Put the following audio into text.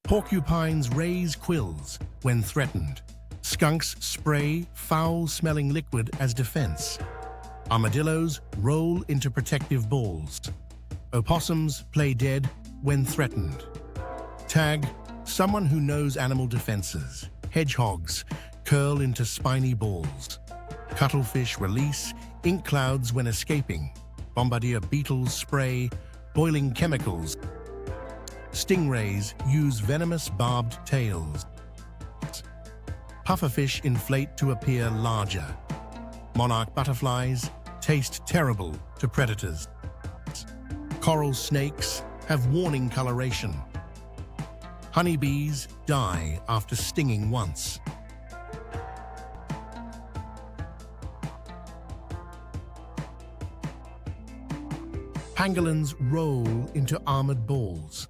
Porcupines raise quills when threatened. Skunks spray foul-smelling liquid as defense. Armadillos roll into protective balls. Opossums play dead when threatened. Tag, someone who knows animal defenses. Hedgehogs curl into spiny balls. Cuttlefish release ink clouds when escaping. Bombardier beetles spray boiling chemicals. Stingrays use venomous barbed tails. Pufferfish inflate to appear larger. Monarch butterflies taste terrible to predators. Coral snakes have warning coloration. Honeybees die after stinging once. Pangolins roll into armored balls.